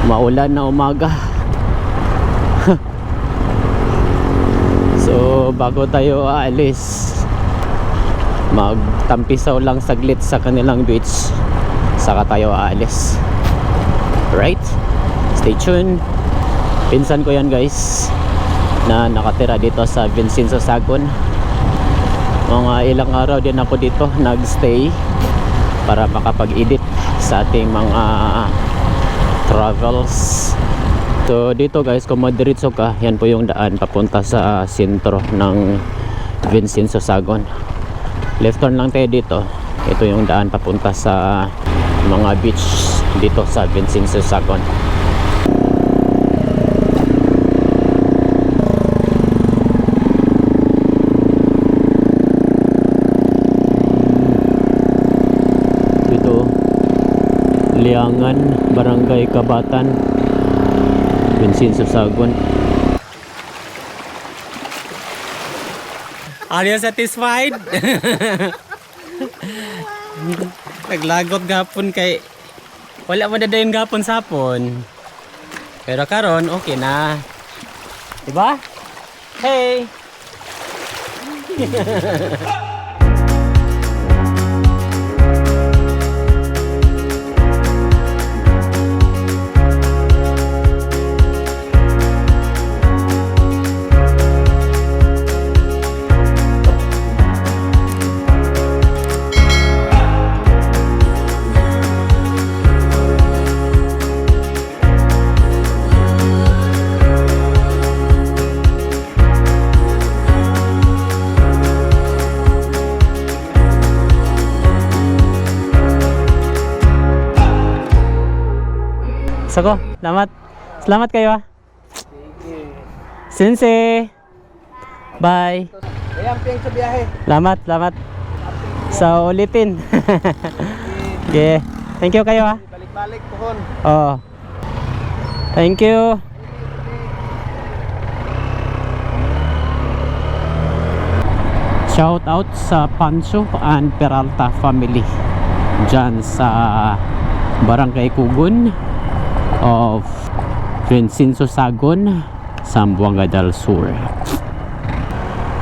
Maulan na umaga. So bago tayo aalis, magtampisaw lang saglit sa kanilang beach, saka tayo aalis. Right? Stay tuned. Pinsan ko yan guys, na nakatira dito sa Vincenzo, Sagon. Mga ilang araw din ako dito nagstay para makapag-edit sa ating mga travels. So dito guys, kung madiretso ka, yan po yung daan papunta sa sentro ng Vincenzo, Sagon. Left turn lang tayo dito. Ito yung daan papunta sa mga beach dito sa Vincenzo, Sagon. Liangan, Barangay Kabatan, Vincenzo, Sagon. Are you satisfied? Naglagot gapon kay wala pa dadayon gapon sapon. Pero karon okay na. Diba? Hey! Sako, salamat. Salamat kayo ah. Sensei. Bye. Ayan, piyang sa biyahe. Salamat, salamat. Sa ulitin. Okay. Thank you kayo ah. Balik-balik pohon. Oh. Thank you. Shout out sa Pancho and Peralta family dyan sa Barangay Kugon of Vincenzo, Sagon, Zamboanga del Sur.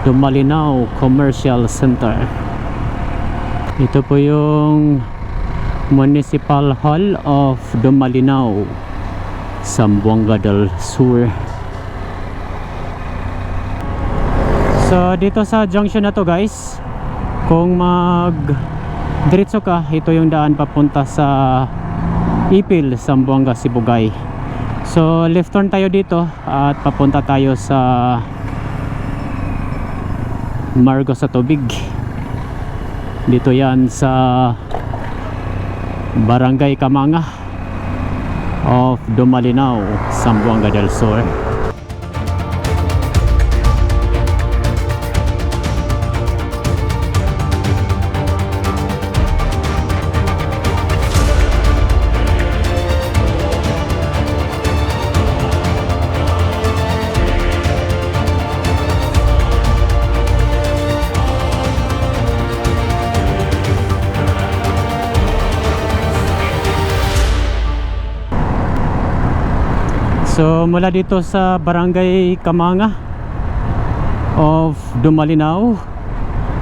Dumalinaw Commercial Center. Ito po yung Municipal Hall of Dumalinaw, Zamboanga del Sur. So dito sa junction na to guys, kung mag diretso ka, ito yung daan papunta sa Ipil, Zamboanga, Sibugay. So left turn tayo dito at papunta tayo sa Margo sa Tubig. Dito yan sa Barangay Kamanga of Dumalinaw, Zamboanga del Sur. So mula dito sa Barangay Kamanga of Dumalinaw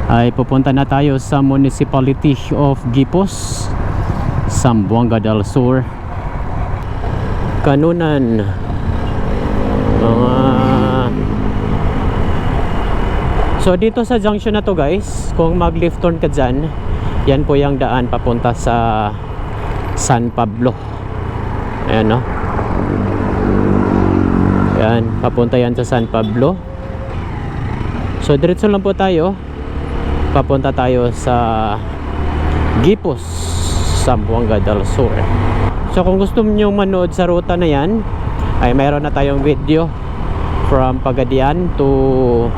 ay pupunta na tayo sa Municipality of Gipos, Zamboanga del Sur. Kanunan So dito sa junction na to guys, kung mag left turn ka dyan, yan po yung daan papunta sa San Pablo. Ayan no, yan, papunta yan sa San Pablo. So diretso lang po tayo, papunta tayo sa Gipos, Zamboanga del Sur. So kung gusto niyo manood sa ruta na yan, ay mayroon na tayong video from Pagadian to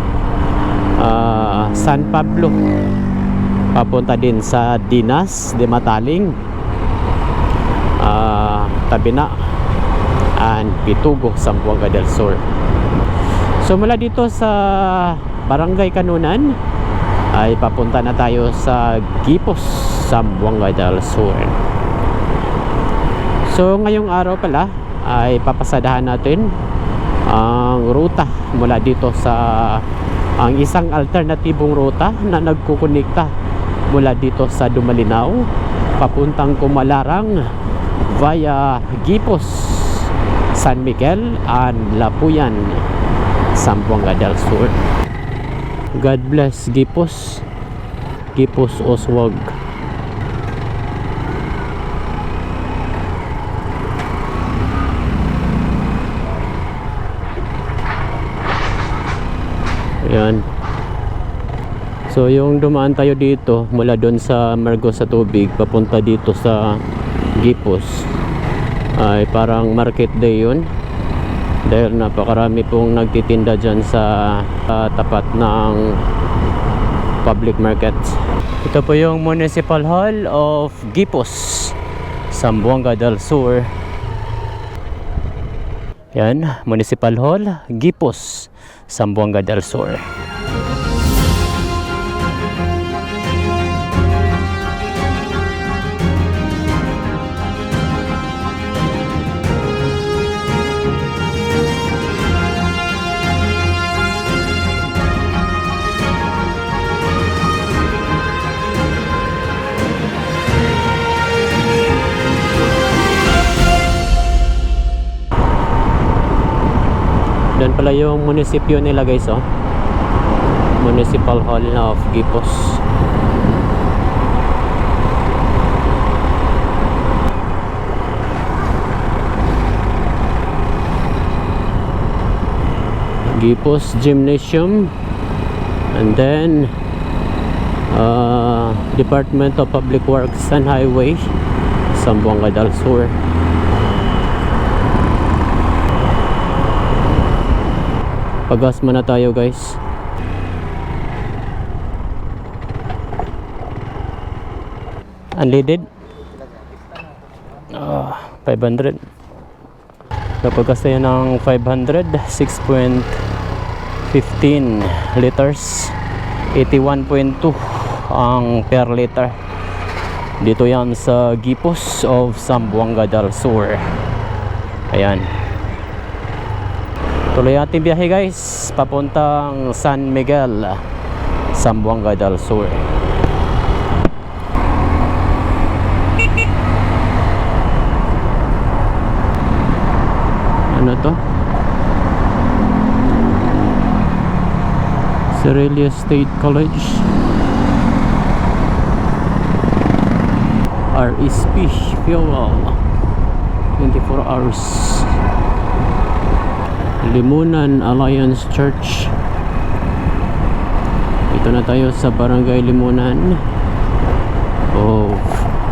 San Pablo, papunta din sa Dinas de Mataling, Tabina and Pitugo, Zamboanga del Sur. So mula dito sa Barangay Kanunan ay papunta na tayo sa Gipos, Zamboanga del Sur. So ngayong araw pala ay papasadahan natin ang ruta mula dito sa ang isang alternatibong ruta na nagkukunikta mula dito sa Dumalinaw papuntang Kumalarang via Gipos, San Miguel and Lapuyan, Zamboanga del Sur. God bless Gipos, Gipos Oswag. Ayan. So yung dumaan tayo dito mula doon sa Margo sa Tubig papunta dito sa Gipos ay parang market day yun, dahil napakarami pong nagtitinda dyan sa tapat ng public market. Ito po yung Municipal Hall of Gipos, Zamboanga del Sur. Yan, Municipal Hall, Gipos, Zamboanga del Sur. Doon pala yung munisipyo nila guys, oh. Municipal Hall of Gipos. Gipos Gymnasium, and then Department of Public Works and Highway, Zamboanga del Sur. Pagas muna tayo guys. Unleaded 500. Kapag tayo ng 500, 6.15 liters, 81.2 ang per liter. Dito yan sa Gipos of Zamboanga del Sur. Ayan. Tuloy ating biyahe guys, papuntang San Miguel, Zamboanga del Sur. Ano to? Cerelia State College, RSP Fuel 24 hours. Limunan Alliance Church. Ito na tayo sa Barangay Limunan of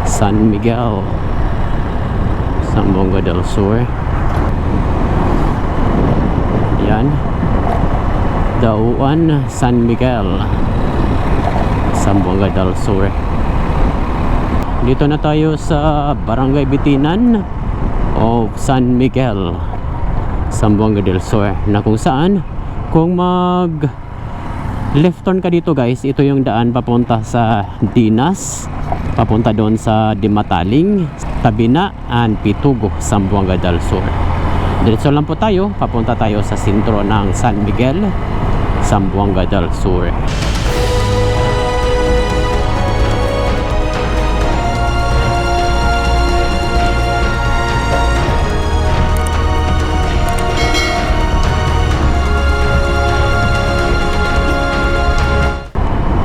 San Miguel, Zamboanga del Sur. Yan, Dauan San Miguel, Zamboanga del Sur. Dito na tayo sa Barangay Bitinan of San Miguel, Zamboanga del Sur, na kung saan kung mag left turn ka dito guys, ito yung daan papunta sa Dinas, papunta doon sa Dimataling, Tabina and Pitugo, Zamboanga del Sur. Diretso lang po tayo, papunta tayo sa sentro ng San Miguel, Zamboanga del Sur.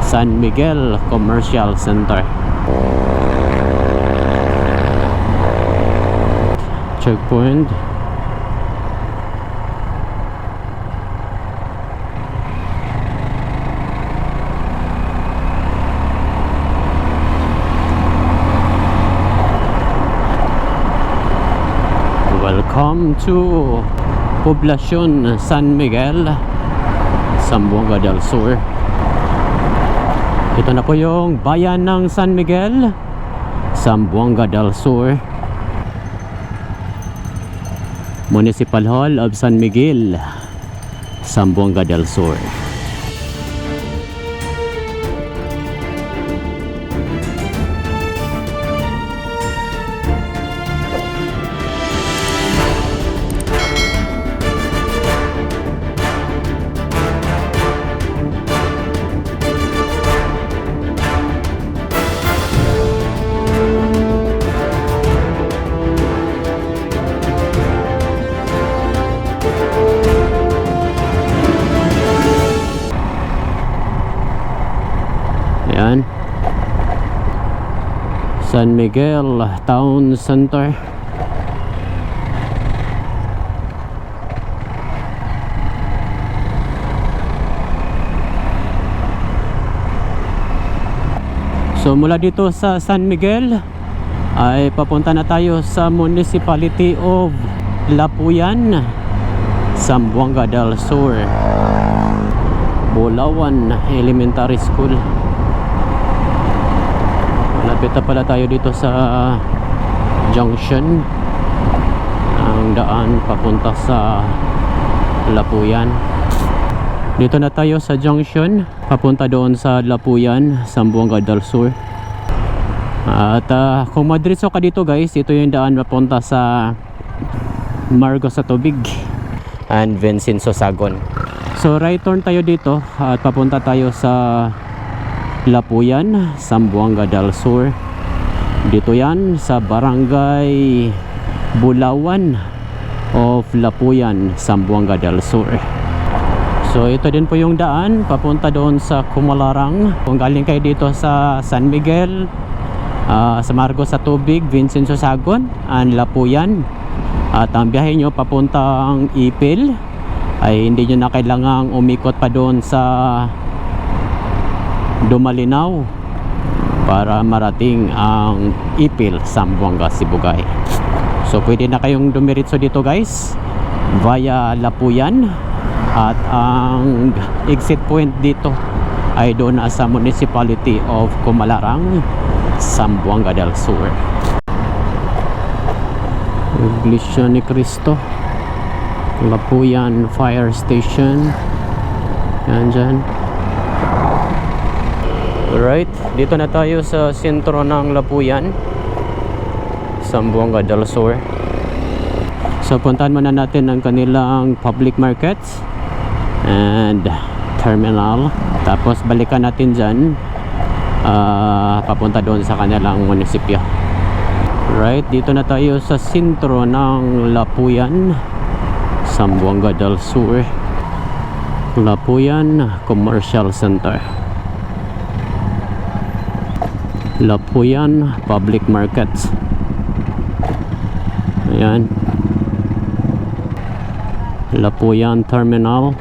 San Miguel Commercial Center. Checkpoint. Welcome to Poblacion San Miguel, Zamboanga del Sur. Ito na po yung bayan ng San Miguel, Zamboanga del Sur. Municipal Hall of San Miguel, Zamboanga del Sur. San Miguel Town Center. So mula dito sa San Miguel ay papunta na tayo sa Municipality of Lapuyan, Zamboanga del Sur, Bulawan Elementary School. Malapit na pala tayo dito sa junction ang daan papunta sa Lapuyan. Dito na tayo sa junction papunta doon sa Lapuyan, Zamboanga del Sur. At kung madritso ka dito guys, ito yung daan papunta sa Margo sa Tubig and Vincenzo Sagon. So right turn tayo dito at papunta tayo sa Lapuyan, Zamboanga del Sur. Dito yan sa Barangay Bulawan of Lapuyan, Zamboanga del Sur. So ito din po yung daan papunta doon sa Kumalarang. Kung galing kayo dito sa San Miguel, sa Margo sa Tubig, Vincenzo Sagon and Lapuyan, at ang biyahe nyo papuntang Ipil, ay hindi nyo na kailangang umikot pa doon sa Dumalinaw para marating ang Ipil, Zamboanga, Sibugay. So pwede na kayong dumiritso dito guys via Lapuyan, at ang exit point dito ay doon na sa Municipality of Kumalarang, Zamboanga del Sur. Iglesia ni Cristo, Lapuyan Fire Station, yan dyan. Alright, dito na tayo sa sentro ng Lapuyan, Zamboanga del Sur. So puntahan muna natin ang kanilang public markets and terminal, tapos balikan natin dyan papunta doon sa kanilang munisipyo. Right, dito na tayo sa sentro ng Lapuyan, Zamboanga del Sur, Lapuyan Commercial Center, Lapuyan Public Markets. Ayan, Lapuyan Terminal.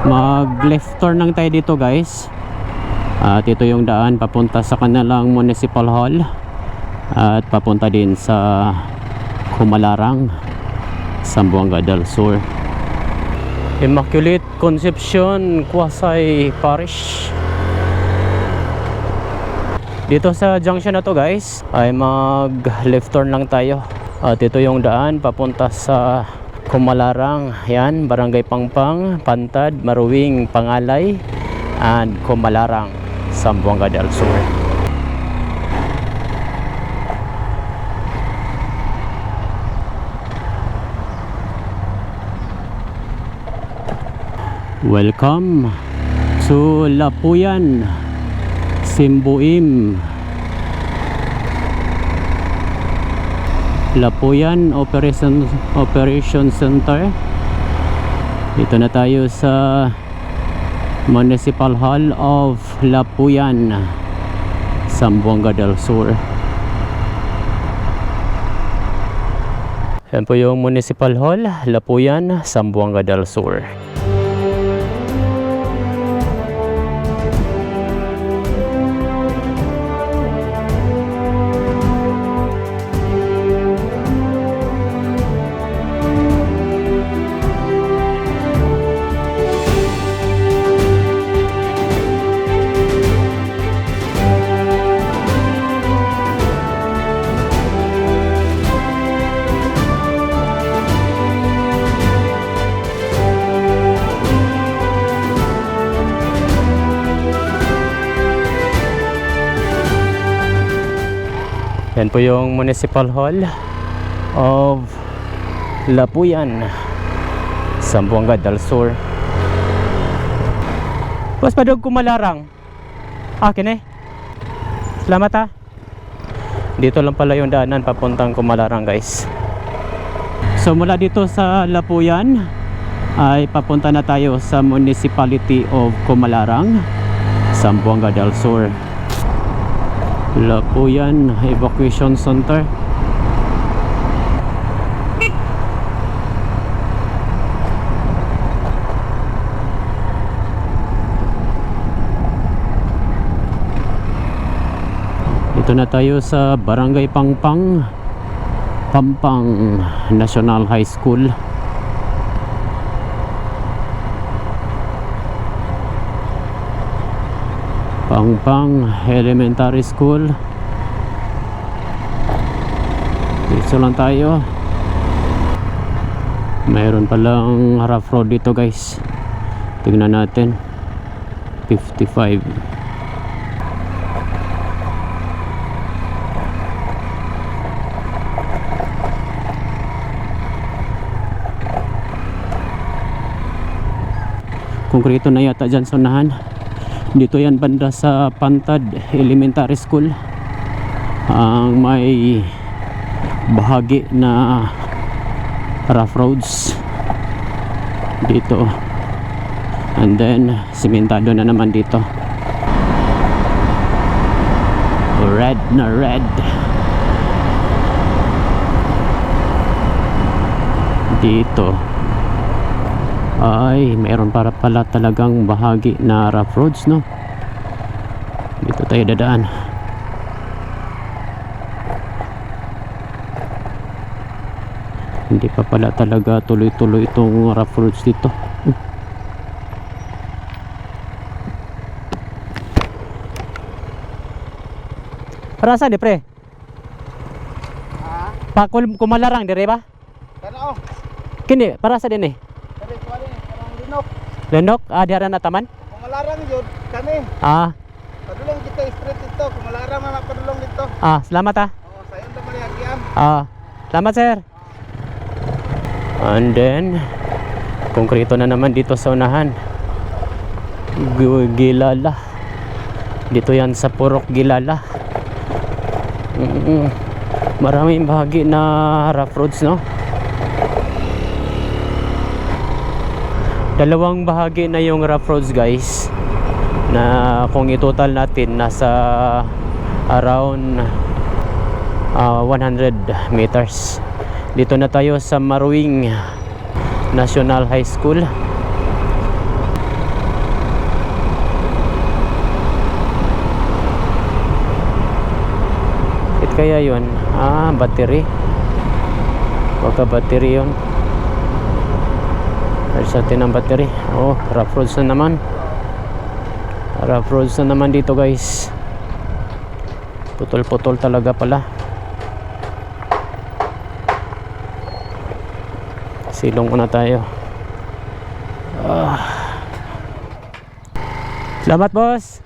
Mag left turn lang tayo dito guys, at ito yung daan papunta sa kanilang Municipal Hall at papunta din sa Kumalarang, Zamboanga del Sur. Immaculate Conception Quasi Parish. Dito sa junction na to guys ay mag left turn lang tayo, at ito yung daan papunta sa Kumalarang. Yan, Barangay Pangpang, Pantad, Maruwing, Pangalay and Kumalarang, Zamboanga del Sur. Welcome to Lapuyan, Simbuim, Lapuyan Operation Center. Dito na tayo sa Municipal Hall of Lapuyan, Zamboanga del Sur. Yan po yung Municipal Hall, Lapuyan, Zamboanga del Sur. Yan po yung Municipal Hall of Lapuyan, Zamboanga del Sur. Pas padog kumalarang. Akin eh. Salamat ha. Dito lang pala yung daanan papuntang Kumalarang guys. So mula dito sa Lapuyan ay papunta na tayo sa Municipality of Kumalarang, Zamboanga del Sur. Lapuyan Evacuation Center. Dito na tayo sa Barangay Pangpang, Pampang National High School. Pangpang Elementary School. Dito lang tayo. Mayroon palang rough road dito guys. Tingnan natin. 55. Konkreto na yata dyan sa unahan. Dito yan banda sa Pantad Elementary School, ang may bahagi na rough roads dito, and then simentado na naman dito. Red na red dito ay mayroon para pala talagang bahagi na rough roads, no? Dito tayo dadaan. Hindi pa pala talaga tuloy-tuloy itong rough roads dito. Para saan di pre? Pa Kumalarang dire ba? Kana oh. Kini para sa din eh. Kani tuwali kanang linok. Lenok, diara na taman? Kumalarang jud kani. Padulong kita straight dito, Kumalarang na padulong dito. Salamat ha. Oh, sayon ta man yagian. Salamat sir. And then konkreto na naman dito sa unahan. Gilala. Dito yan sa Purok Gilala. Maraming bahagi na rough roads, no? Dalawang bahagi na yung rough roads guys, na kung itotal natin nasa around 100 meters. Dito na tayo sa Maruing National High School. Kaya yun, battery. Baka battery yun. Ayos natin ang battery. Oh, rough roads na naman. Rough roads na naman dito guys. Putol-putol talaga pala. Silong muna tayo. Salamat boss.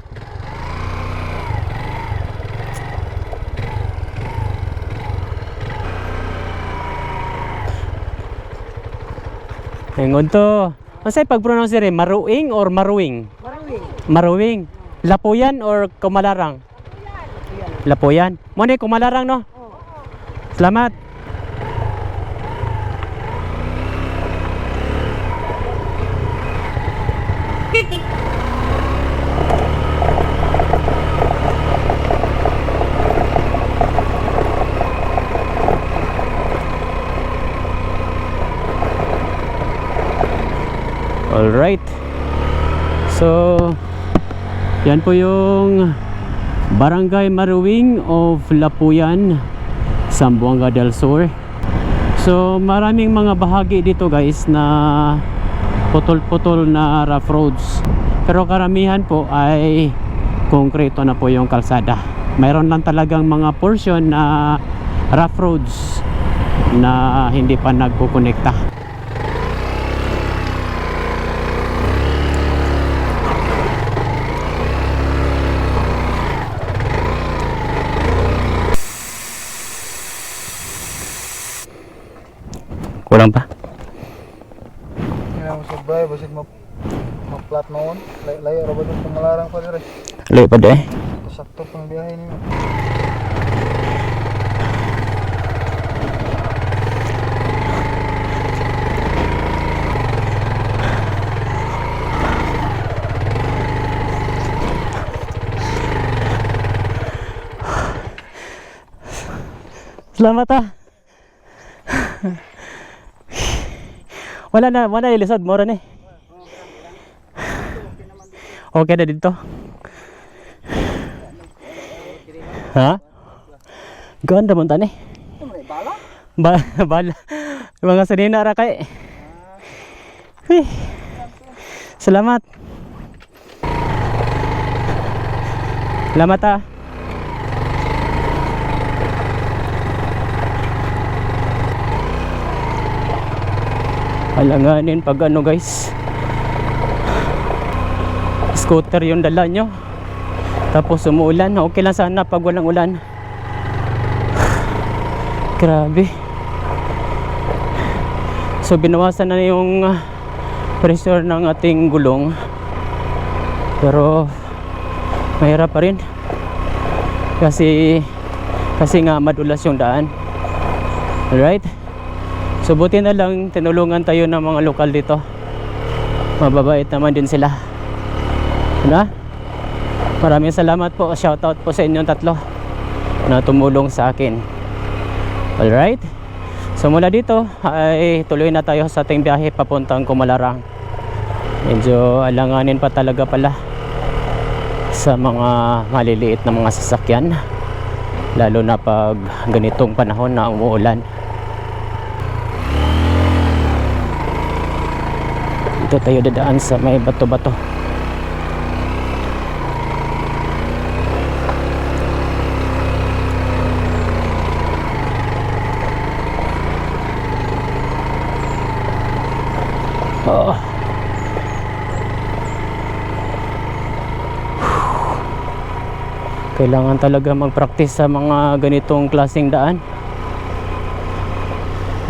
Ingon to. Masay pag-pronounce rin, Maruing or Maruing? Maruing. Maruing. Lapuyan or Kumalarang? Lapuyan. Mo ni Kumalarang, no? Salamat. Alright. So yan po yung Barangay Maruing of Lapuyan, Zamboanga del Sur. So maraming mga bahagi dito guys na putol-putol na rough roads, pero karamihan po ay konkreto na po yung kalsada. Mayroon lang talagang mga portion na rough roads na hindi pa nagkukonekta. Kulang pa? Hindi mo sabay, basig ma-flat noon. Layo ra ba yung pumalarang pa dire? Layo pa deh. Sakto pang biyahe niyo. Salamat ah. Wala ilisod, mura ni. Okay na dito. Ha? Ganda mo tani. Bala. Mga sanina ra kay. Salamat. Salamat ah. Alanganin pag ano guys, scooter yung dala nyo tapos umuulan. Okay lang sana pag walang ulan. Grabe. So binawasan na yung pressure ng ating gulong, pero mahirap pa rin kasi nga madulas yung daan. Alright, so buti na lang tinulungan tayo ng mga lokal dito. Mababait naman din sila. Ano? Maraming salamat po. Shoutout po sa inyong tatlo na tumulong sa akin. Alright, so mula dito ay tuloy na tayo sa ating biyahe papuntang Kumalarang. Medyo alanganin pa talaga pala sa mga maliliit na mga sasakyan, lalo na pag ganitong panahon na umuulan. Dito tayo dadaan sa may bato-bato. Oh. Kailangan talaga mag-practice sa mga ganitong klaseng daan.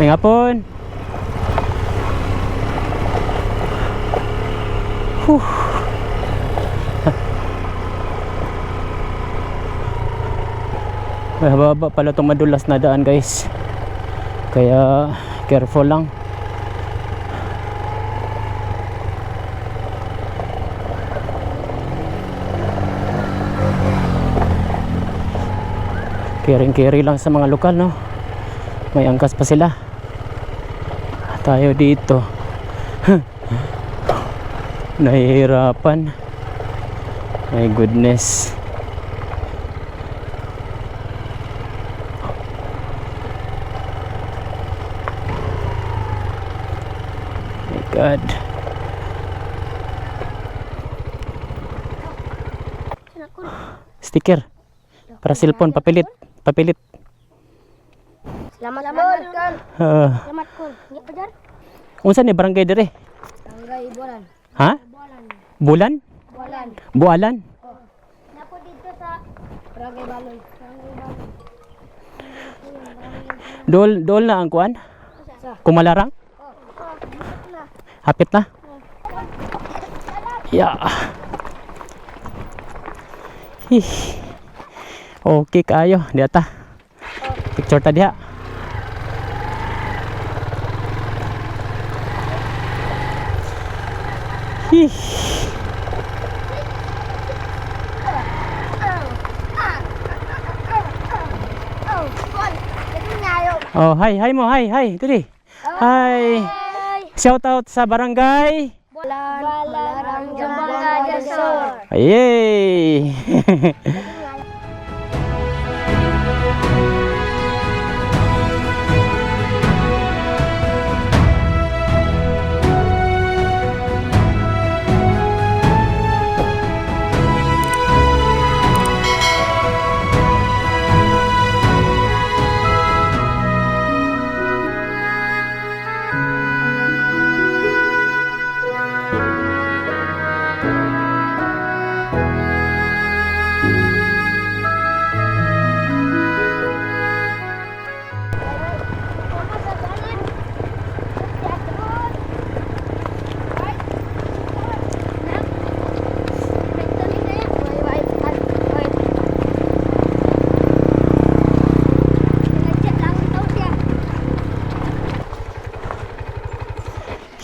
May hapon. May haba pala itong madulas na daan guys, kaya careful lang. Caring-carry lang sa mga lokal, no? May angkas pa sila. Tayo dito nahihirapan. My goodness. My God. Sticker para cellphone, papilit. Selamat kan. Selamat kol. Nya pajar. Unsa ni barangay dire? Barangay Bualan. Ha? Bulan? Bualan. Bualan? Napo dito sa Barangay Baloy. Dol na ang kuan? Kumalarang? Hapit na? Yeah. Okay kayo, diha ta. Picture ta diha. Oh, hi mo, hi. Dili. Hi. Shout out sa barangay Balarang Jambangan del Sur. Yay!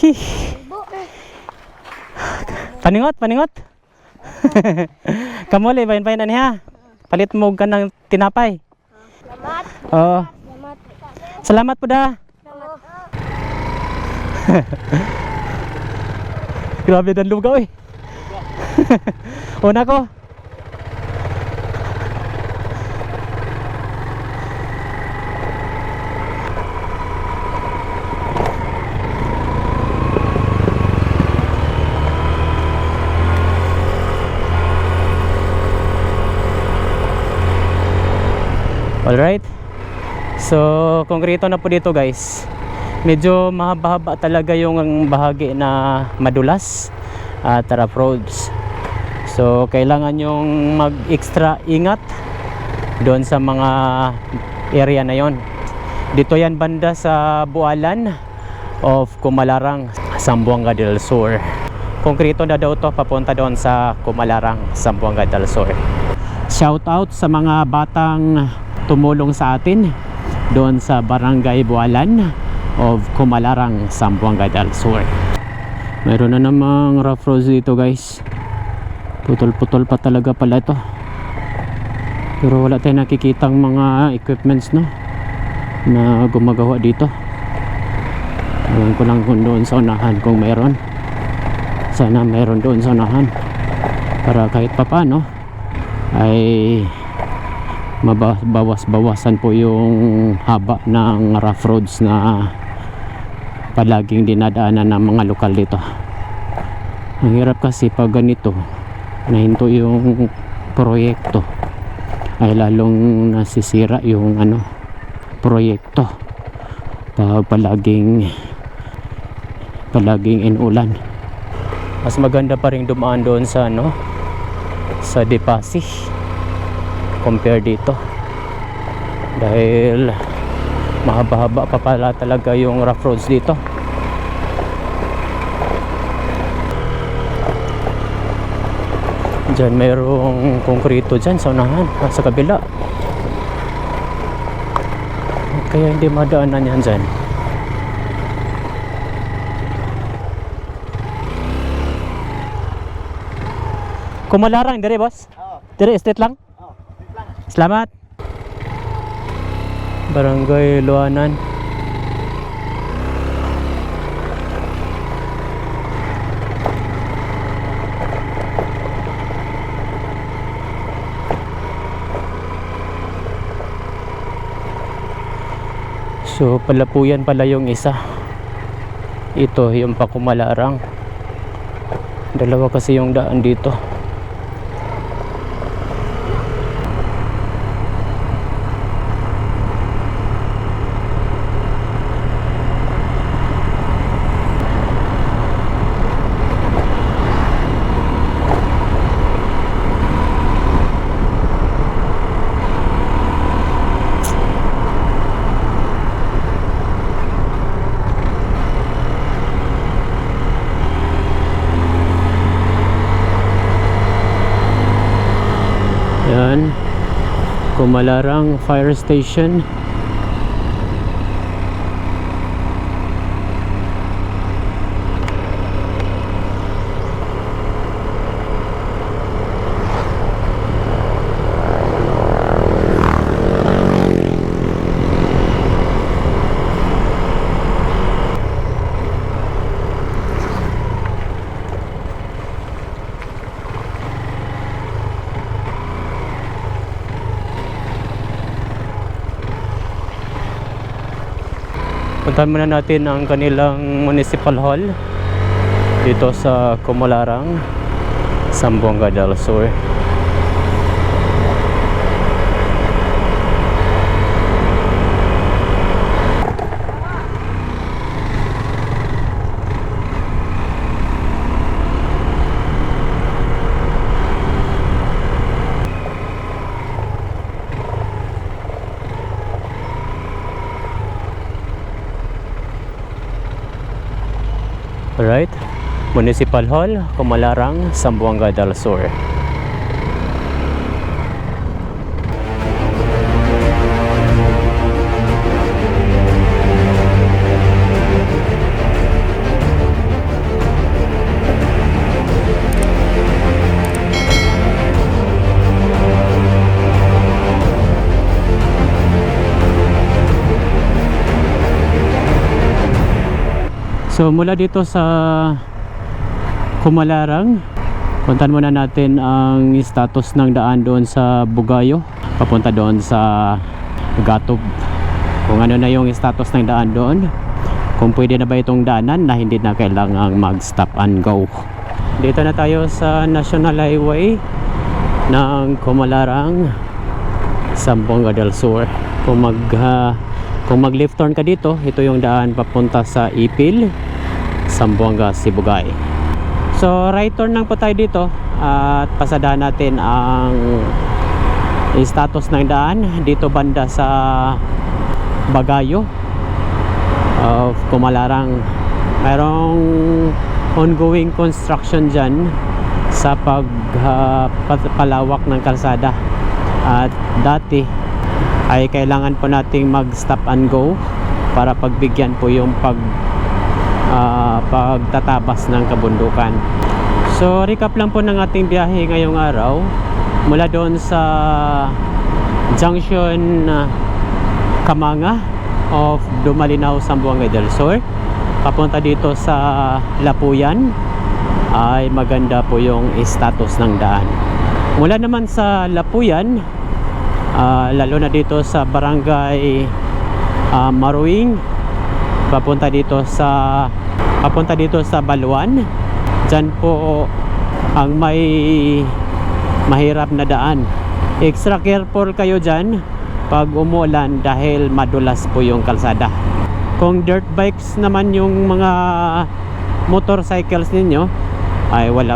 Hih. Paningot, paningot. Kamuli, bayan-bayan na niya. Palit mo ka ng tinapay. Salamat. Oo. Salamat. Salamat po da. Salamat. Grabe dan lugaw eh. Una ko. Alright. So, konkreto na po dito guys. Medyo mahaba-haba talaga yung bahagi na madulas at rough roads. So, kailangan yung mag-extra ingat doon sa mga area na yon. Dito yan banda sa Bualan of Kumalarang, Zamboanga del Sur. Konkreto na daw to papunta doon sa Kumalarang, Zamboanga del Sur. Shout out sa mga batang tumulong sa atin doon sa Barangay Bualan of Kumalarang, Zamboanga del Sur. Mayroon na namang rough roads dito guys. Putol-putol pa talaga pala ito. Pero wala tayong nakikitang mga equipments no na gumagawa dito. Alam ko lang kung doon sa unahan kung mayroon. Sana mayroon doon sa unahan para kahit papano ay mabawas-bawasan po yung haba ng rough roads na palaging dinadaanan ng mga lokal dito. Ang hirap kasi pag ganito nahinto yung proyekto ay lalong nasisira yung proyekto pag palaging inulan. Mas maganda pa rin dumaan doon sa sa Dipasig compare dito dahil mahaba-haba pa pala talaga yung rough roads dito. Diyan mayroong konkreto dyan sa unahan, sa kabila, kaya hindi madaanan yan dyan. Kumalarang dire boss? Dire estate lang? Salamat. Barangay Luanan. So palapuyan pala yung isa. Ito yung Pakumalarang. Dalawa kasi yung daan dito. Yan, Kumalarang Fire Station. Puntahan muna natin ang kanilang municipal hall dito sa Kumalarang, Zamboanga del Sur. Alright, Municipal Hall, Kumalarang, Zamboanga del Sur. So mula dito sa Kumalarang, puntahan muna natin ang status ng daan doon sa Bugayo papunta doon sa Gatob, kung ano na yung status ng daan doon, kung pwede na ba itong daanan na hindi na kailangang mag stop and go. Dito na tayo sa National Highway ng Kumalarang, Zamboanga del Sur. Kung mag left turn ka dito, ito yung daan papunta sa Ipil, Zamboanga, Sibugay. So right turn lang po tayo dito at pasadahan natin ang status ng daan dito banda sa Bagayo of Kumalarang. Mayroong ongoing construction dyan sa pagpalawak ng kalsada, at dati ay kailangan po nating mag stop and go para pagbigyan po yung pagtatabas ng kabundukan. So recap lang po ng ating biyahe ngayong araw mula doon sa junction Kamanga of Dumalinaw, Zamboanga del Sur papunta dito sa Lapuyan ay maganda po yung status ng daan. Mula naman sa Lapuyan, lalo na dito sa Barangay Maruing papunta dito sa Baluan, dyan po ang may mahirap na daan. Extra careful kayo dyan pag umuulan dahil madulas po yung kalsada. Kung dirt bikes naman yung mga motorcycles ninyo, ay wala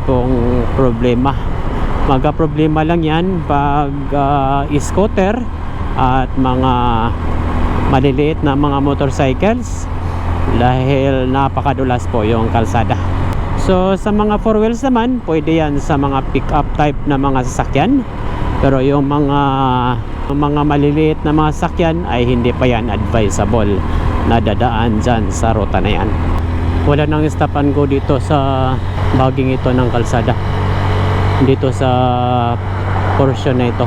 pong problema. Magka-problema lang yan pag scooter at mga maliliit na mga motorcycles dahil napakadulas po yung kalsada. So sa mga four wheels naman, pwede yan sa mga pick-up type na mga sasakyan, pero yung mga maliliit na mga sasakyan ay hindi pa yan advisable na dadaan dyan sa ruta na yan. Wala nang stop and go dito sa baging ito ng kalsada, dito sa portion na ito.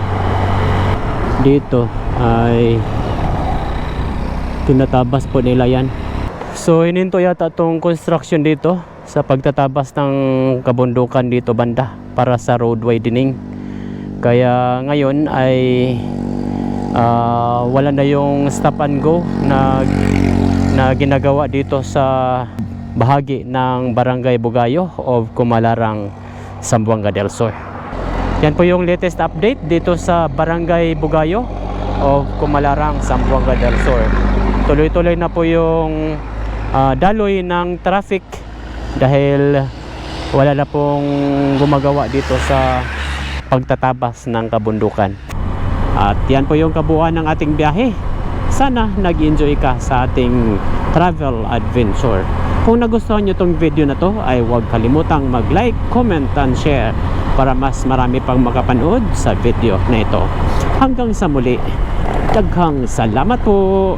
Dito ay tinatabas po nila yan. So hininto yata itong construction dito sa pagtatabas ng kabundukan dito banda para sa road widening. Kaya ngayon ay wala na yung stop and go na ginagawa dito sa bahagi ng Barangay Bugayo of Kumalarang, Zamboanga del Sur. Yan po yung latest update dito sa Barangay Bugayo of Kumalarang, Zamboanga del Sur. Tuloy-tuloy na po yung daloy ng traffic dahil wala na pong gumagawa dito sa pagtatabas ng kabundukan. At yan po yung kabuuan ng ating biyahe. Sana nag-enjoy ka sa ating travel adventure. Kung nagustuhan nyo tong video na to, ay huwag kalimutang mag-like, comment, and share para mas marami pang makapanood sa video na ito. Hanggang sa muli, daghang salamat po!